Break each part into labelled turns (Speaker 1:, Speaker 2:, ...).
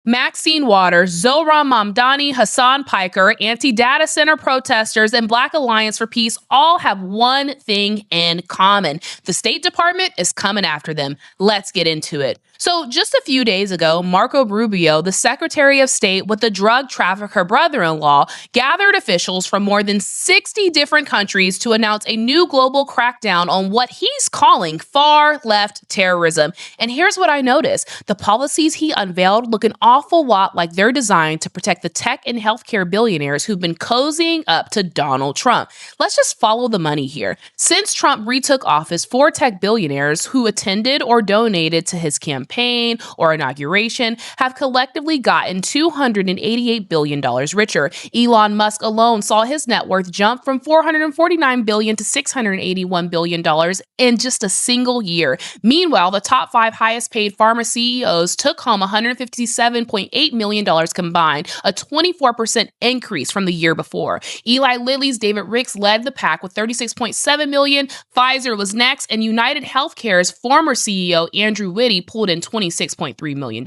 Speaker 1: Maxine Waters, Zohran Mamdani, Hassan Piker, anti-data center protesters, and Black Alliance for Peace all have one thing in common. The State Department is coming after them. Let's get into it. So just a few days ago, Marco Rubio, the Secretary of State with the drug trafficker brother-in-law, gathered officials from more than 60 different countries to announce a new global crackdown on what he's calling far-left terrorism. And here's what I noticed. The policies he unveiled look an awful lot like they're designed to protect the tech and healthcare billionaires who've been cozying up to Donald Trump. Let's just follow the money here. Since Trump retook office, 4 tech billionaires who attended or donated to his campaign or inauguration have collectively gotten $288 billion richer. Elon Musk alone saw his net worth jump from $449 billion to $681 billion in just a single year. Meanwhile, the top 5 highest paid pharma CEOs took home $157.8 million combined, a 24% increase from the year before. Eli Lilly's David Ricks led the pack with $36.7 million. Pfizer was next, and United Healthcare's former CEO Andrew Whitty pulled in $26.3 million.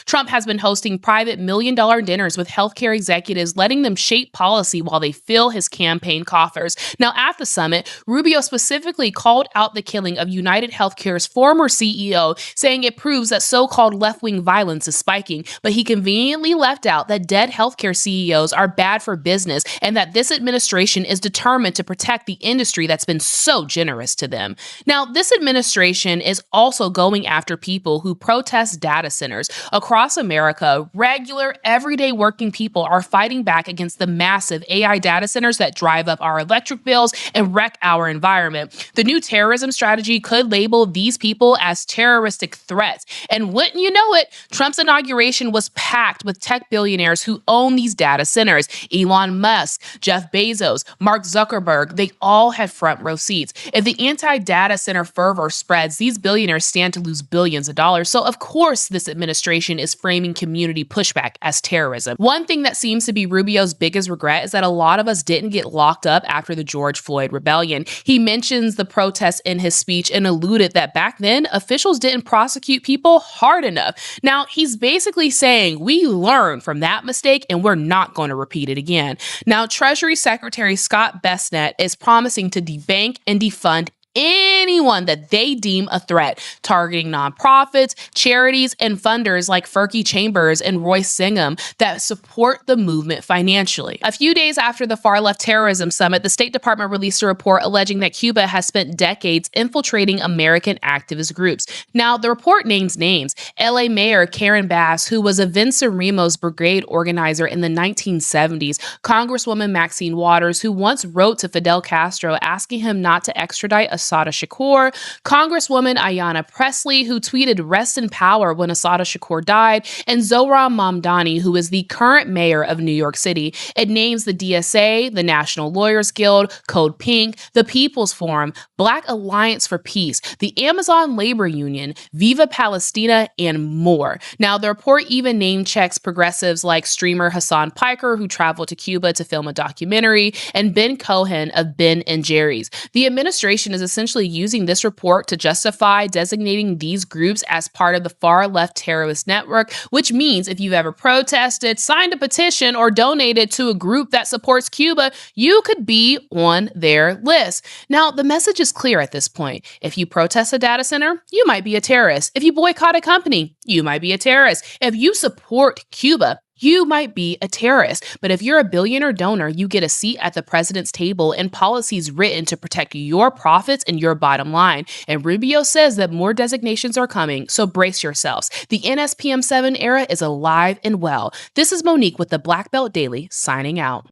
Speaker 1: Trump has been hosting private million-dollar dinners with healthcare executives, letting them shape policy while they fill his campaign coffers. Now, at the summit, Rubio specifically called out the killing of United Healthcare's former CEO, saying it proves that so-called left-wing violence is spiking, but he conveniently left out that dead healthcare CEOs are bad for business and that this administration is determined to protect the industry that's been so generous to them. Now, this administration is also going after people who protest data centers. Across America, regular, everyday working people are fighting back against the massive AI data centers that drive up our electric bills and wreck our environment. The new terrorism strategy could label these people as terroristic threats. And wouldn't you know it, Trump's inauguration was packed with tech billionaires who own these data centers. Elon Musk, Jeff Bezos, Mark Zuckerberg, they all had front row seats. If the anti-data center fervor spreads, these billionaires stand to lose billions of dollars. So of course, this administration is framing community pushback as terrorism. One thing that seems to be Rubio's biggest regret is that a lot of us didn't get locked up after the George Floyd rebellion. He mentions the protests in his speech and alluded that back then, officials didn't prosecute people hard enough. Now, he's basically saying we learned from that mistake and we're not going to repeat it again. Now, Treasury Secretary Scott Bessent is promising to debank and defund anyone that they deem a threat, targeting nonprofits, charities, and funders like Fergie Chambers and Royce Singham that support the movement financially. A few days after the far-left terrorism summit, the State Department released a report alleging that Cuba has spent decades infiltrating American activist groups. Now, the report names names. LA Mayor Karen Bass, who was a Venceremos Brigade organizer in the 1970s, Congresswoman Maxine Waters, who once wrote to Fidel Castro asking him not to extradite Assata Shakur, Congresswoman Ayanna Pressley, who tweeted "Rest in power" when Assata Shakur died, and Zohran Mamdani, who is the current mayor of New York City. It names the DSA, the National Lawyers Guild, Code Pink, the People's Forum, Black Alliance for Peace, the Amazon Labor Union, Viva Palestina, and more. Now, the report even name checks progressives like streamer Hassan Piker, who traveled to Cuba to film a documentary, and Ben Cohen of Ben and Jerry's. The administration is essentially using this report to justify designating these groups as part of the far-left terrorist network, which means if you've ever protested, signed a petition, or donated to a group that supports Cuba, you could be on their list. Now, the message is clear at this point. If you protest a data center, you might be a terrorist. If you boycott a company, you might be a terrorist. If you support Cuba, you might be a terrorist. But if you're a billionaire donor, you get a seat at the president's table and policies written to protect your profits and your bottom line. And Rubio says that more designations are coming, so brace yourselves. The NSPM7 era is alive and well. This is Monique with the Black Belt Daily, signing out.